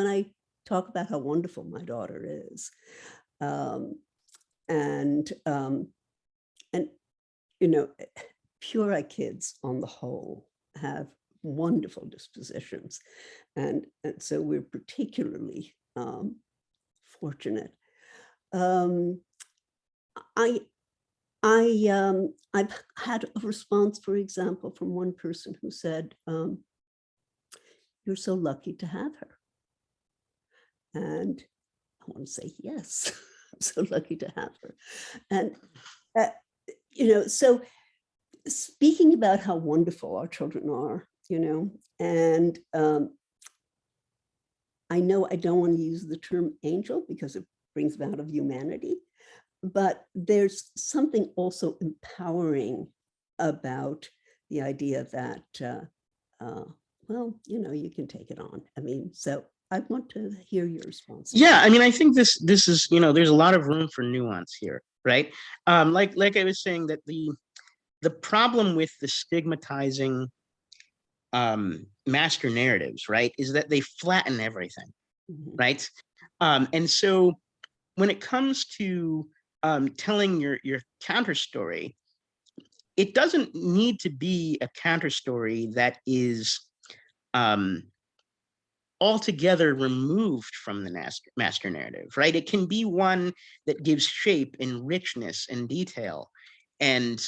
I talk about how wonderful my daughter is, and you know, PURA kids on the whole have wonderful dispositions, and so we're particularly fortunate. I've had a response, for example, from one person who said, "You're so lucky to have her." And I want to say, yes, I'm so lucky to have her. And, you know, so speaking about how wonderful our children are, you know, and I know I don't want to use the term angel because it brings them out of humanity, but there's something also empowering about the idea that, well, you know, you can take it on. I mean, so I want to hear your response. Yeah, I mean, I think this is, you know, there's a lot of room for nuance here, right? Like I was saying, that the problem with the stigmatizing master narratives, right, is that they flatten everything, right? And so when it comes to telling your counter story, it doesn't need to be a counter story that is altogether removed from the master narrative, right? It can be one that gives shape and richness and detail and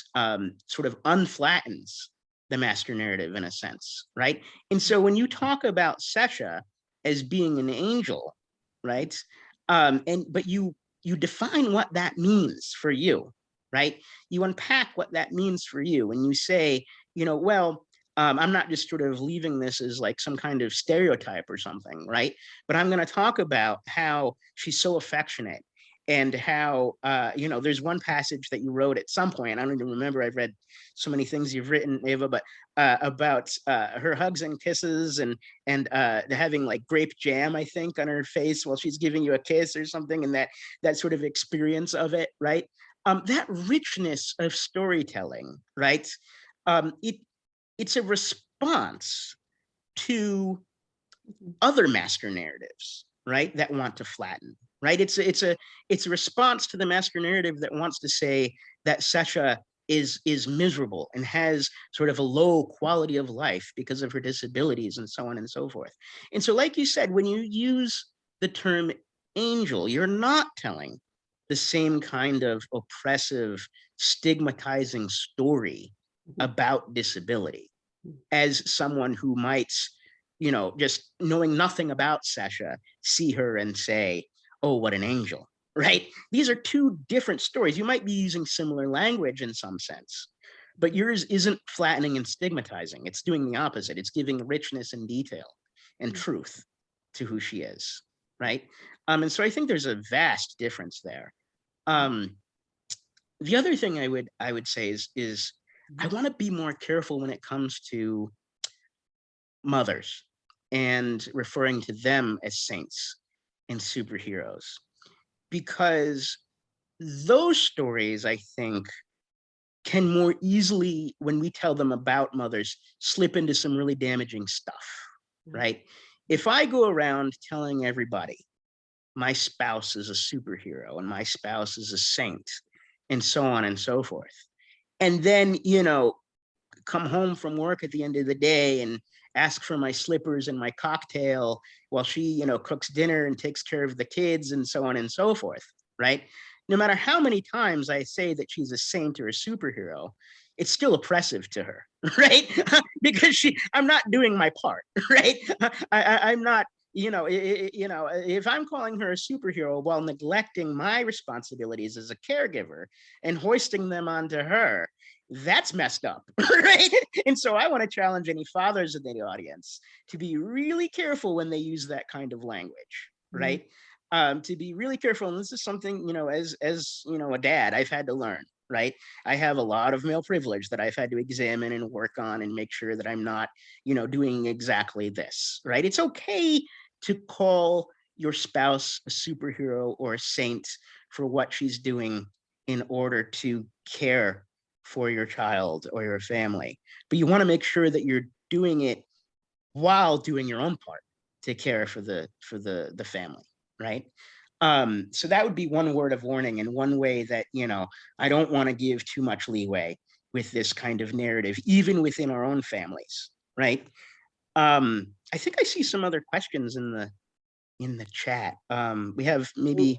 sort of unflattens the master narrative in a sense, right? And so when you talk about Sesha as being an angel, right? But you define what that means for you, right? You unpack what that means for you, and you say, you know, well, I'm not just sort of leaving this as like some kind of stereotype or something, right? But I'm going to talk about how she's so affectionate, and how, you know, there's one passage that you wrote at some point. I don't even remember. I've read so many things you've written, Ava, but about her hugs and kisses, and having like grape jam, I think, on her face while she's giving you a kiss or something, and that sort of experience of it, right? That richness of storytelling, right? It's a response to other master narratives, right, that want to flatten, right? It's a response to the master narrative that wants to say that Sesha is miserable and has sort of a low quality of life because of her disabilities and so on and so forth. And so, like you said, when you use the term angel, you're not telling the same kind of oppressive, stigmatizing story about disability as someone who might, you know, just knowing nothing about Sesha, see her and say, oh, what an angel, right? These are two different stories. You might be using similar language in some sense, but yours isn't flattening and stigmatizing. It's doing the opposite. It's giving richness and detail and truth to who she is, right? And so I think there's a vast difference there. The other thing I would say is I want to be more careful when it comes to mothers and referring to them as saints and superheroes, because those stories, I think, can more easily, when we tell them about mothers, slip into some really damaging stuff, right? If I go around telling everybody my spouse is a superhero and my spouse is a saint and so on and so forth, and then, you know, come home from work at the end of the day and ask for my slippers and my cocktail while she, you know, cooks dinner and takes care of the kids and so on and so forth, right? No matter how many times I say that she's a saint or a superhero, it's still oppressive to her, right? Because I'm not doing my part, right? I'm not, if I'm calling her a superhero while neglecting my responsibilities as a caregiver and hoisting them onto her, that's messed up, right? And so I want to challenge any fathers in the audience to be really careful when they use that kind of language, right? To be really careful. And this is something, as a dad, I've had to learn, right? I have a lot of male privilege that I've had to examine and work on and make sure that I'm not, doing exactly this, right? It's okay to call your spouse a superhero or a saint for what she's doing in order to care for your child or your family. But you want to make sure that you're doing it while doing your own part to care for the family, right? So that would be one word of warning, and one way that, I don't want to give too much leeway with this kind of narrative, even within our own families, right? I think I see some other questions in the chat. We have maybe.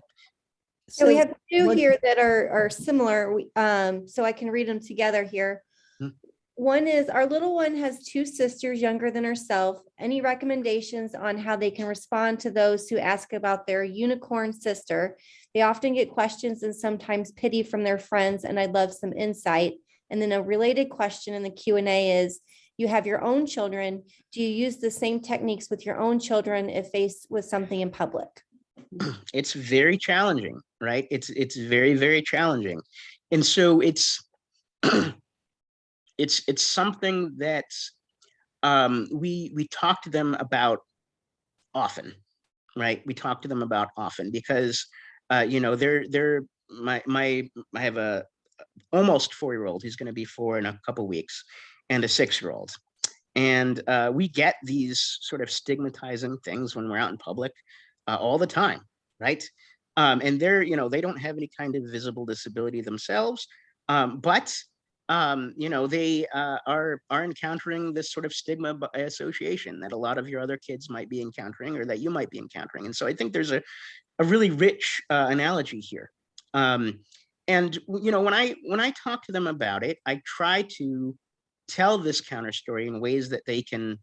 So we have two one- here that are similar, so I can read them together here. One is, our little one has two sisters younger than herself. Any recommendations on how they can respond to those who ask about their unicorn sister? They often get questions and sometimes pity from their friends, and I'd love some insight. And then a related question in the Q&A is, you have your own children. Do you use the same techniques with your own children if faced with something in public? It's very challenging, right? It's very, very challenging. And so it's something that we talk to them about often, right? We talk to them about often because they're I have a almost 4-year-old who's going to be 4 in a couple weeks, and a 6-year-old. And we get these sort of stigmatizing things when we're out in public all the time, right? And they don't have any kind of visible disability themselves, but they are encountering this sort of stigma by association that a lot of your other kids might be encountering, or that you might be encountering. And so I think there's a really rich analogy here. And when I talk to them about it, I try to tell this counter story in ways that they can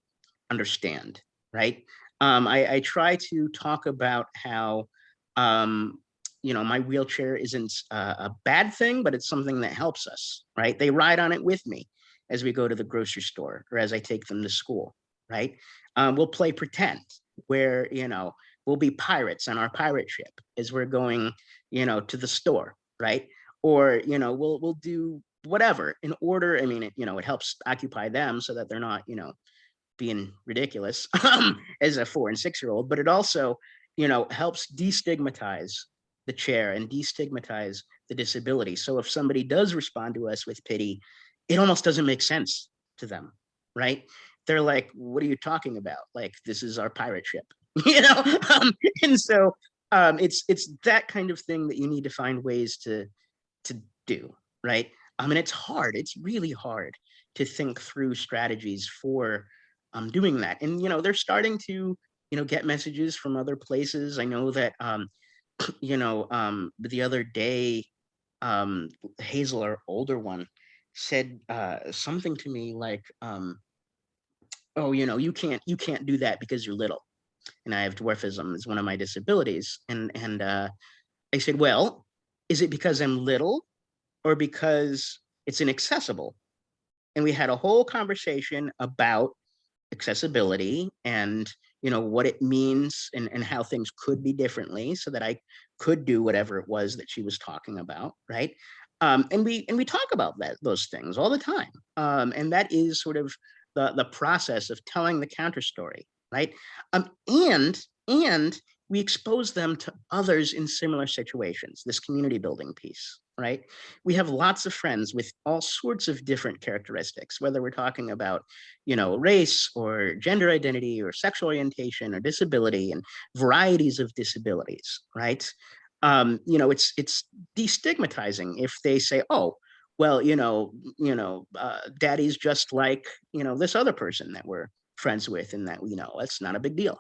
understand, right? I try to talk about how my wheelchair isn't a bad thing, but it's something that helps us, right? They ride on it with me as we go to the grocery store or as I take them to school, right? We'll play pretend where, we'll be pirates on our pirate ship as we're going, to the store, right? Or, we'll do whatever in order. I mean, it helps occupy them so that they're not, being ridiculous as a 4 and 6-year-old, but it also, helps destigmatize the chair and destigmatize the disability. So if somebody does respond to us with pity, it almost doesn't make sense to them, right? They're like, what are you talking about? Like, this is our pirate ship, and so it's that kind of thing that you need to find ways to do, right? And it's hard. It's really hard to think through strategies for doing that. And, they're starting to, get messages from other places. I know that, the other day, Hazel, our older one, said something to me like, oh, you can't do that because you're little. And I have dwarfism as one of my disabilities. And I said, well, is it because I'm little or because it's inaccessible? And we had a whole conversation about accessibility and what it means and how things could be differently so that I could do whatever it was that she was talking about, right? And we talk about those things all the time. And that is sort of the process of telling the counter story, right? And we expose them to others in similar situations, this community building piece, right? We have lots of friends with all sorts of different characteristics, whether we're talking about, race or gender identity or sexual orientation or disability and varieties of disabilities, right? It's destigmatizing if they say, oh, well, daddy's just like, this other person that we're friends with, and that, it's not a big deal,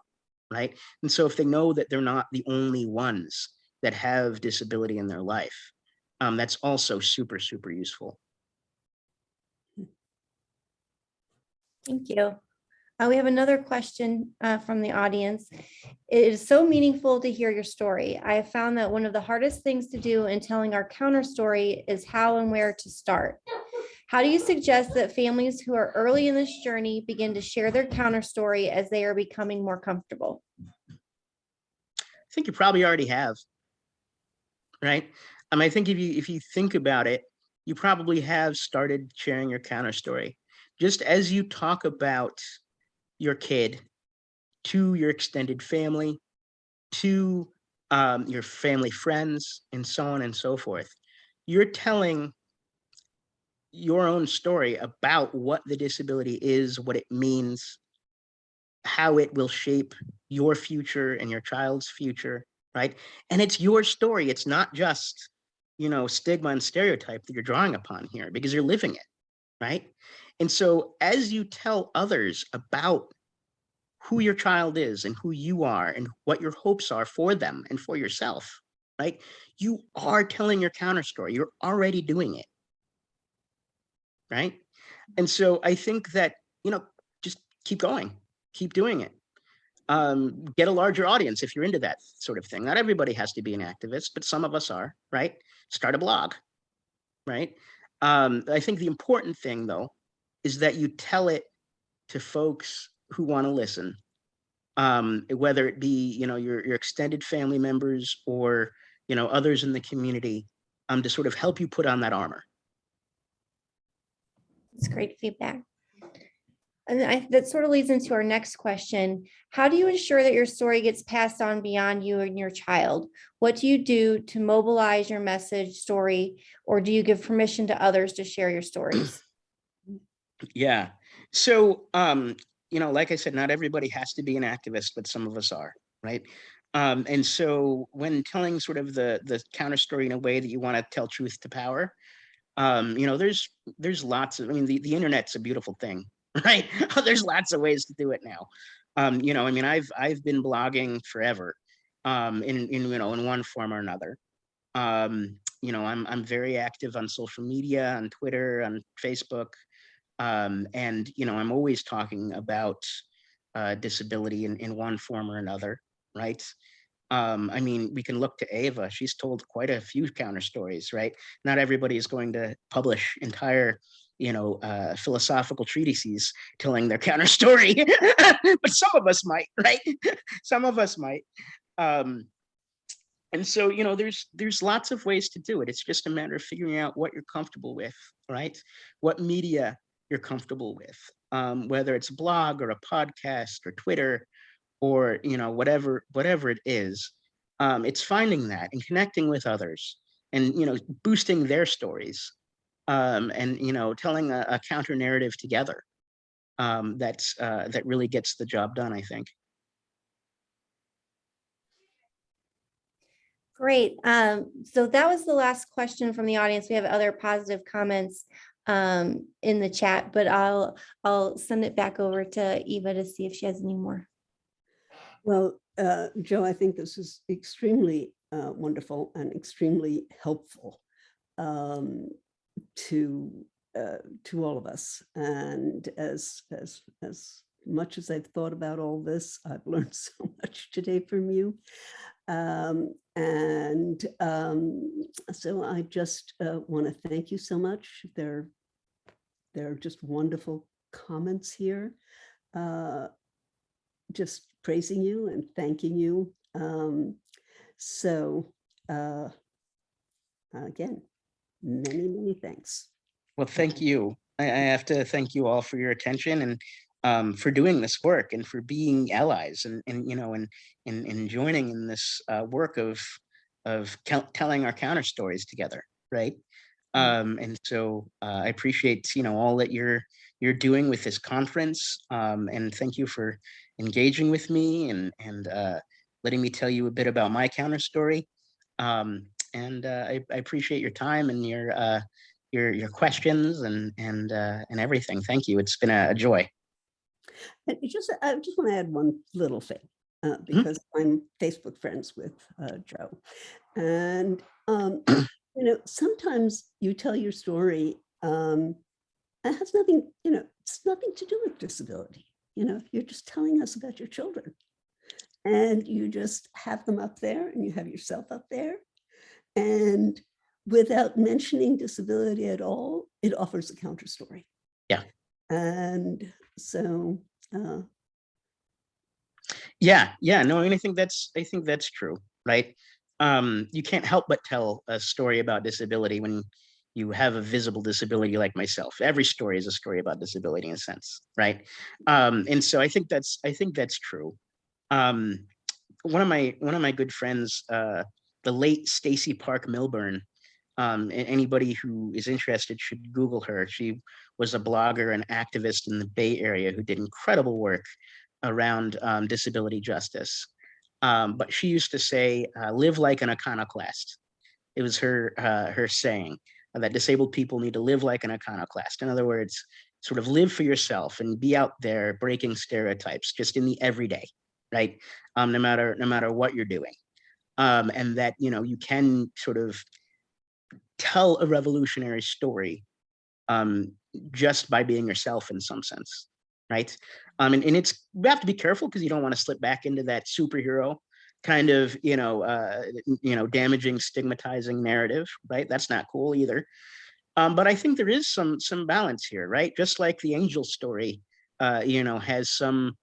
right? And so if they know that they're not the only ones that have disability in their life, that's also super, super useful. Thank you. We have another question from the audience. It is so meaningful to hear your story. I have found that one of the hardest things to do in telling our counter story is how and where to start. How do you suggest that families who are early in this journey begin to share their counter story as they are becoming more comfortable? I think you probably already have, right? I think if you think about it, you probably have started sharing your counter story. Just as you talk about your kid to your extended family, to your family friends, and so on and so forth. You're telling your own story about what the disability is, what it means, how it will shape your future and your child's future, right? And it's your story. It's not just, stigma and stereotype that you're drawing upon here, because you're living it, right? And so as you tell others about who your child is and who you are and what your hopes are for them and for yourself, right? You are telling your counter story. You're already doing it, right? And so I think that, just keep going, keep doing it. Get a larger audience if you're into that sort of thing. Not everybody has to be an activist, but some of us are, right? Start a blog, right? I think the important thing, though, is that you tell it to folks who want to listen, whether it be, your extended family members or, others in the community, to sort of help you put on that armor. That's great feedback. And that sort of leads into our next question. How do you ensure that your story gets passed on beyond you and your child? What do you do to mobilize your message story, or do you give permission to others to share your stories? Yeah. So, like I said, not everybody has to be an activist, but some of us are, right? And so when telling sort of the counter story in a way that you want to tell truth to power, there's lots of, the internet's a beautiful thing, right? There's lots of ways to do it now. I've been blogging forever, in one form or another. I'm very active on social media, on Twitter, on Facebook. And I'm always talking about disability in one form or another, right? We can look to Ava. She's told quite a few counter stories, right? Not everybody is going to publish entire, philosophical treatises telling their counter story, but some of us might, right? Some of us might. And so, there's lots of ways to do it. It's just a matter of figuring out what you're comfortable with, right? What media you're comfortable with, whether it's a blog or a podcast or Twitter or, whatever it is. It's finding that and connecting with others and, boosting their stories, and, telling a counter narrative together, that really gets the job done, I think. Great. So that was the last question from the audience. We have other positive comments in the chat, but I'll send it back over to Eva to see if she has any more. Well, Joe, I think this is extremely wonderful and extremely helpful to all of us. And as much as I've thought about all this, I've learned so much today from you. So I just want to thank you so much. There are just wonderful comments here, just praising you and thanking you. Again, many, many thanks. Well, thank you. I have to thank you all for your attention and for doing this work and for being allies and joining in this work of telling our counter stories together, right? And so I appreciate all that you're doing with this conference, and thank you for engaging with me and letting me tell you a bit about my counter story. And I appreciate your time and your questions and everything. Thank you. It's been a joy. And I just want to add one little thing, because I'm Facebook friends with Joe. And, sometimes you tell your story It has nothing, it's nothing to do with disability. You're just telling us about your children. And you just have them up there and you have yourself up there. And without mentioning disability at all, it offers a counter story. Yeah. And so, Yeah. No, I mean, I think that's true, right? You can't help but tell a story about disability when you have a visible disability like myself. Every story is a story about disability in a sense, right? And so I think that's true. One of my good friends, the late Stacey Park Milburn, and anybody who is interested should Google her. She was a blogger and activist in the Bay Area who did incredible work around disability justice. But she used to say, live like an iconoclast. It was her saying that disabled people need to live like an iconoclast. In other words, sort of live for yourself and be out there breaking stereotypes just in the everyday, right? No matter what you're doing. And that, you can sort of tell a revolutionary story just by being yourself in some sense, right? And it's, you have to be careful because you don't want to slip back into that superhero kind of, damaging, stigmatizing narrative, right? That's not cool either. But I think there is some balance here, right? Just like the angel story, has some,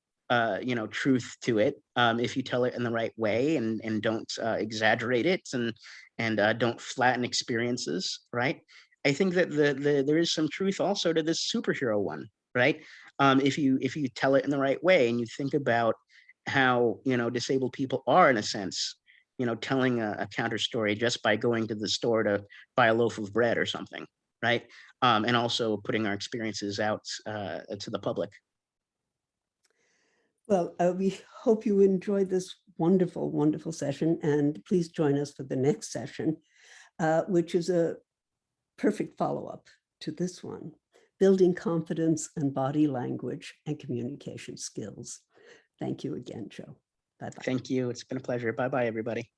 truth to it if you tell it in the right way and don't exaggerate it and don't flatten experiences, right? I think that there is some truth also to this superhero one, right? If you tell it in the right way and you think about how disabled people are in a sense, telling a counter story just by going to the store to buy a loaf of bread or something, right? And also putting our experiences out to the public. well, we hope you enjoyed this wonderful, wonderful session. And please join us for the next session, which is a perfect follow-up to this one, building confidence and body language and communication skills. Thank you again, Joe. Bye-bye. Thank you. It's been a pleasure. Bye-bye, everybody.